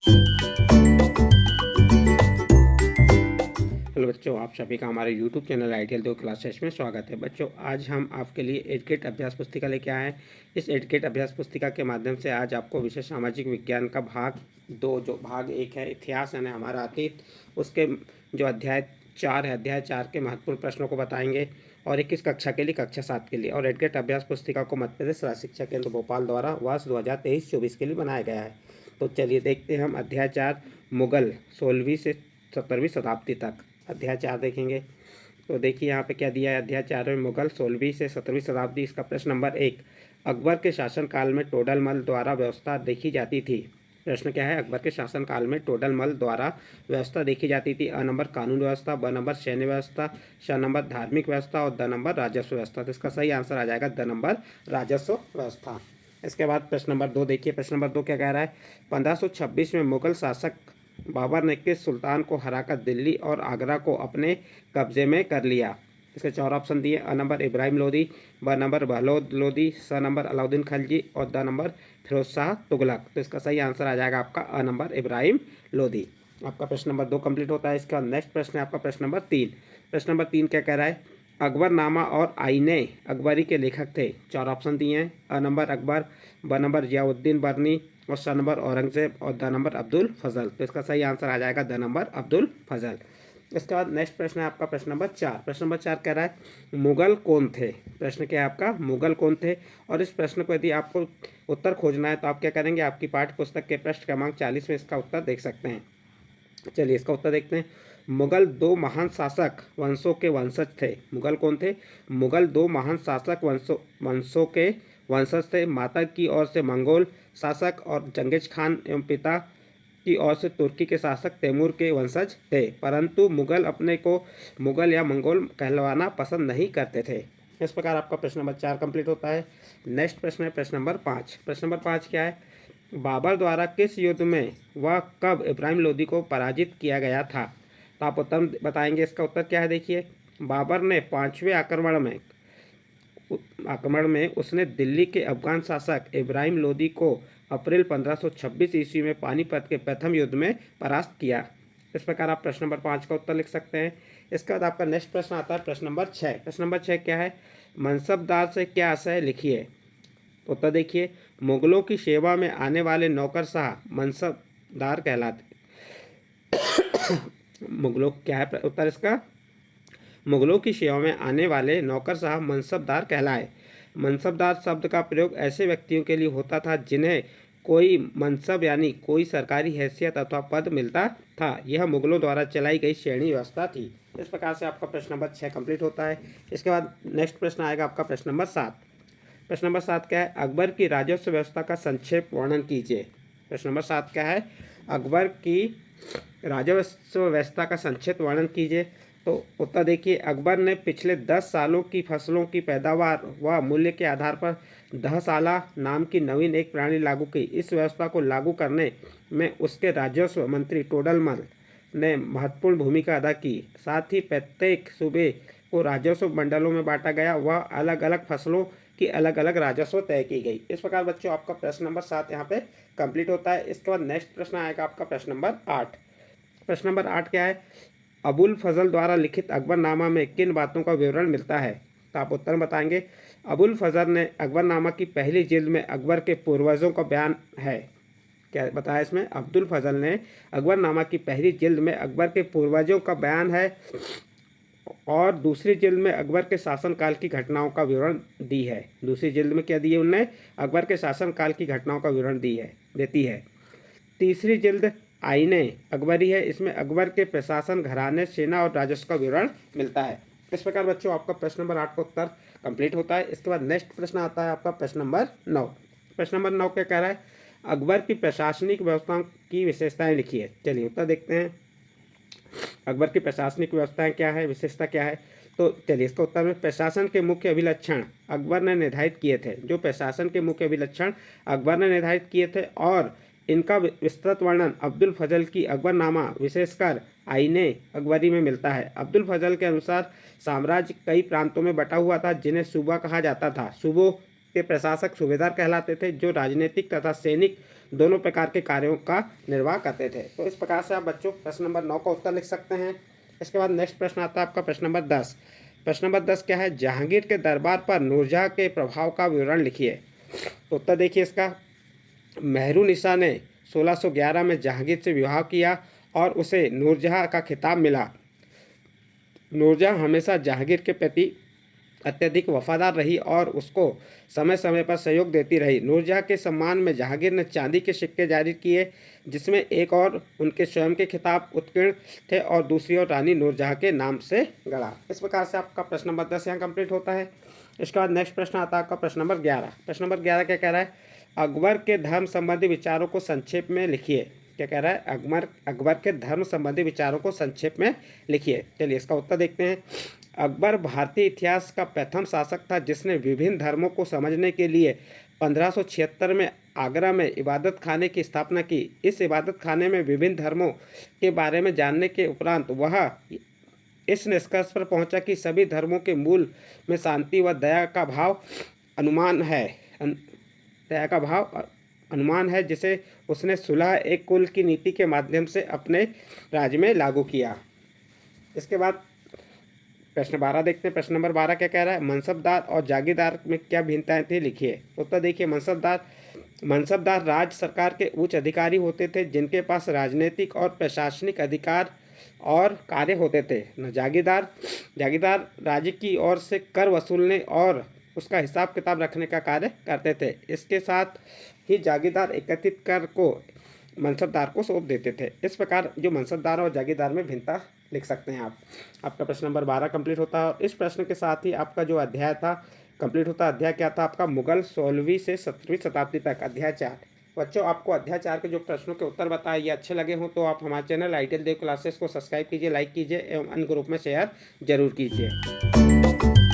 Hello बच्चों, आप सभी का हमारे YouTube चैनल आइडियल 2 क्लासेस में स्वागत है। बच्चों, आज हम आपके लिए एडकेट अभ्यास पुस्तिका लेके आए हैं। इस एडकेट अभ्यास पुस्तिका के माध्यम से आज आपको विषय सामाजिक विज्ञान का भाग 2, जो भाग 1 है इतिहास यानी हमारा अतीत, उसके जो अध्याय 4 है, अध्याय 4 के महत्वपूर्ण प्रश्नों को बताएंगे और 21 कक्षा के लिए, कक्षा 7 के लिए। और एडकेट अभ्यास पुस्तिका को मध्य प्रदेश राज्य शिक्षा केंद्र भोपाल द्वारा वर्ष 2023-24 के लिए बनाया गया है। तो चलिए देखते हैं हम अध्याय 4 मुगल 16वीं से 17वीं शताब्दी तक। अध्याय 4 देखेंगे तो देखिए यहाँ पे क्या दिया है। अध्याय 4 में मुगल 16वीं से 17वीं शताब्दी। इसका प्रश्न नंबर 1, अकबर के शासनकाल में टोडरमल द्वारा व्यवस्था देखी जाती थी। प्रश्न क्या है, अकबर के शासनकाल में टोडरमल द्वारा व्यवस्था देखी जाती थी। अ नंबर कानून व्यवस्था, ब नंबर सैन्य व्यवस्था, श नंबर धार्मिक व्यवस्था और द नंबर राजस्व व्यवस्था। तो इसका सही आंसर आ जाएगा द नंबर राजस्व व्यवस्था। इसके बाद प्रश्न नंबर 2 देखिए। प्रश्न नंबर 2 क्या कह रहा है, 1526 में मुगल शासक बाबर ने किस सुल्तान को हराकर दिल्ली और आगरा को अपने कब्जे में कर लिया। इसके 4 ऑप्शन दिए। अ नंबर इब्राहिम लोदी, ब नंबर बहलोद लोदी, स नंबर अलाउद्दीन खिलजी और द नंबर फिरोज शाह तुगलक। तो इसका सही आंसर आ जाएगा आपका अ नंबर इब्राहिम लोदी। आपका प्रश्न नंबर 2 कंप्लीट होता है। इसका नेक्स्ट प्रश्न है आपका प्रश्न नंबर 3। प्रश्न नंबर 3 क्या कह रहा है, अकबरनामा और आईने अकबरी के लेखक थे। 4 ऑप्शन दिए हैं। अ नंबर अकबर, ब नंबर जियाउद्दीन बरनी और स नंबर औरंगजेब और द नंबर अब्दुल फजल। तो इसका सही आंसर आ जाएगा द नंबर अब्दुल फजल। इसके बाद नेक्स्ट प्रश्न है आपका प्रश्न नंबर 4। प्रश्न नंबर 4 कह रहा है, मुगल कौन थे। प्रश्न क्या है आपका, मुगल कौन थे। और इस प्रश्न को यदि आपको उत्तर खोजना है तो आप क्या करेंगे, आपकी पाठ्य पुस्तक के पृष्ठ क्रमांक 40 में इसका उत्तर देख सकते हैं। चलिए इसका उत्तर देखते हैं। मुगल 2 महान शासक वंशों के वंशज थे। मुगल कौन थे, मुगल 2 महान शासक वंशों के वंशज थे। माता की ओर से मंगोल शासक और चंगेज खान एवं पिता की ओर से तुर्की के शासक तैमूर के वंशज थे। परंतु मुगल अपने को मुगल या मंगोल कहलवाना पसंद नहीं करते थे। इस प्रकार आपका प्रश्न नंबर 4 कंप्लीट होता है। नेक्स्ट प्रश्न है प्रश्न नंबर 5। प्रश्न नंबर 5 क्या है, बाबर द्वारा किस युद्ध में व कब इब्राहिम लोदी को पराजित किया गया था। तो आप उत्तर बताएंगे। इसका उत्तर क्या है, देखिए, बाबर ने 5वें आक्रमण में उसने दिल्ली के अफगान शासक इब्राहिम लोदी को अप्रैल 1526 ईस्वी में पानीपत के प्रथम युद्ध में परास्त किया। इस प्रकार आप प्रश्न नंबर 5 का उत्तर लिख सकते हैं। इसके बाद आपका नेक्स्ट प्रश्न आता है प्रश्न नंबर 6। प्रश्न नंबर 6 क्या है, मनसबदार से क्या आशय लिखिए। उत्तर देखिए, मुगलों की सेवा में आने वाले नौकरशाह मनसबदार कहलाते। मुगलों क्या है उत्तर इसका, मुगलों की सेवा में आने वाले नौकरशाह मनसबदार कहलाए। मनसबदार शब्द का प्रयोग ऐसे व्यक्तियों के लिए होता था जिन्हें कोई मनसब यानी कोई सरकारी हैसियत अथवा पद मिलता था। यह मुगलों द्वारा चलाई गई श्रेणी व्यवस्था थी। इस प्रकार से आपका प्रश्न नंबर 6 कंप्लीट होता है। इसके बाद नेक्स्ट प्रश्न आएगा आपका प्रश्न नंबर 7। प्रश्न नंबर 7 क्या है, अकबर की राजस्व व्यवस्था का संक्षेप वर्णन कीजिए। प्रश्न नंबर 7 क्या है, अकबर की राजस्व व्यवस्था का संक्षिप्त वर्णन कीजिए। तो उत्तर देखिए, अकबर ने पिछले 10 सालों की फसलों की पैदावार व मूल्य के आधार पर दहसाला नाम की नवीन एक प्रणाली लागू की। इस व्यवस्था को लागू करने में उसके राजस्व मंत्री टोडरमल ने महत्वपूर्ण भूमिका अदा की। साथ ही प्रत्येक सूबे को राजस्व मंडलों में बांटा गया व अलग अलग फसलों की अलग अलग राजस्व तय की गई। इस प्रकार बच्चों आपका प्रश्न नंबर 7 यहाँ पे कंप्लीट होता है। इसके बाद नेक्स्ट प्रश्न आएगा आपका प्रश्न नंबर 8। प्रश्न नंबर 8 क्या है, अबुल फजल द्वारा लिखित अकबरनामा में किन बातों का विवरण मिलता है। तो आप उत्तर बताएंगे। अबुल फजल ने अकबरनामा की पहली जिल्द में अकबर के पूर्वजों का बयान है। क्या बताया इसमें, अब्दुल फजल ने अकबरनामा की पहली जिल्द में अकबर के पूर्वजों का बयान है और दूसरी जिल्द में अकबर के शासनकाल की घटनाओं का विवरण दी है। दूसरी जिल्द में क्या दिए उनने, अकबर के शासनकाल की घटनाओं का विवरण देती है। तीसरी जिल्द आईने अकबरी है, इसमें अकबर के प्रशासन, घराने, सेना और राजस्व का विवरण मिलता है। इस प्रकार बच्चों आपका प्रश्न नंबर 8 का उत्तर कंप्लीट होता है। इसके बाद नेक्स्ट प्रश्न आता है आपका प्रश्न नंबर 9। प्रश्न नंबर 9 क्या कह रहा है, अकबर की प्रशासनिक व्यवस्थाओं की विशेषताएं लिखिए। चलिए उत्तर देखते हैं। अकबर की प्रशासनिक व्यवस्थाएं क्या है, विशेषता क्या है। तो चलिए इसका उत्तर में, प्रशासन के मुख्य अभिलक्षण अकबर ने निर्धारित किए थे। जो प्रशासन के मुख्य अभिलक्षण अकबर ने निर्धारित किए थे और इनका विस्तृत वर्णन अब्दुल फजल की अकबरनामा विशेषकर आईने अकबरी में मिलता है। अब्दुल फजल के अनुसार साम्राज्य कई प्रांतों में बटा हुआ था जिन्हें सूबा कहा जाता था। सूबों के प्रशासक सूबेदार कहलाते थे जो राजनीतिक तथा सैनिक दोनों प्रकार के कार्यों का निर्वाह करते थे। तो इस प्रकार से आप बच्चों प्रश्न नंबर 9 का उत्तर लिख सकते हैं। इसके बाद नेक्स्ट प्रश्न आता है आपका प्रश्न नंबर 10। प्रश्न नंबर 10 क्या है? जहांगीर के दरबार पर नूरजहाँ के प्रभाव का विवरण लिखिए। तो उत्तर देखिए इसका, मेहरुनिसा ने 1611 में जहांगीर से विवाह किया और उसे नूरजहाँ का खिताब मिला। नूरजहाँ हमेशा जहांगीर के प्रति अत्यधिक वफादार रही और उसको समय समय पर सहयोग देती रही। नूरजहाँ के सम्मान में जहांगीर ने चांदी के सिक्के जारी किए, जिसमें एक और उनके स्वयं के खिताब उत्कीर्ण थे और दूसरी ओर रानी नूरजहाँ के नाम से गढ़ा। इस प्रकार से आपका प्रश्न नंबर 10 यहाँ कंप्लीट होता है। इसके बाद नेक्स्ट प्रश्न आता है आपका प्रश्न नंबर 11। प्रश्न नंबर 11 क्या कह रहा है? अकबर के धर्म संबंधी विचारों को संक्षेप में लिखिए। क्या कह रहा है? अकबर के धर्म संबंधी विचारों को संक्षेप में लिखिए। चलिए इसका उत्तर देखते हैं। अकबर भारतीय इतिहास का प्रथम शासक था जिसने विभिन्न धर्मों को समझने के लिए 1576 में आगरा में इबादत खाने की स्थापना की। इस इबादत खाने में विभिन्न धर्मों के बारे में जानने के उपरांत वह इस निष्कर्ष पर पहुंचा कि सभी धर्मों के मूल में शांति व दया का भाव अनुमान है, जिसे उसने सुलह एक कुल की नीति के माध्यम से अपने राज्य में लागू किया। इसके बाद प्रश्न 12 देखते हैं। प्रश्न नंबर 12 क्या कह रहा है? मनसबदार और जागीरदार में क्या भिन्नताएं थी, लिखिए। उत्तर देखिए, मनसबदार राज्य सरकार के उच्च अधिकारी होते थे जिनके पास राजनीतिक और प्रशासनिक अधिकार और कार्य होते थे। जागीरदार राज्य की ओर से कर वसूलने और उसका हिसाब किताब रखने का कार्य करते थे। इसके साथ ही जागीरदार एकत्रित कर को मनसबदार को सौंप देते थे। इस प्रकार जो मनसबदार और जागीरदार में भिन्नता लिख सकते हैं आप। आपका प्रश्न नंबर 12 कंप्लीट होता है और इस प्रश्न के साथ ही आपका जो अध्याय था कंप्लीट होता। अध्याय क्या था आपका? मुगल 16वीं से 17वीं शताब्दी तक, अध्याय 4। बच्चों आपको अध्याय 4 के जो प्रश्नों के उत्तर बताए ये अच्छे लगे हों तो आप हमारे चैनल आईटीएल देव क्लासेस को सब्सक्राइब कीजिए, लाइक कीजिए एवं अन्य ग्रुप में शेयर जरूर कीजिए।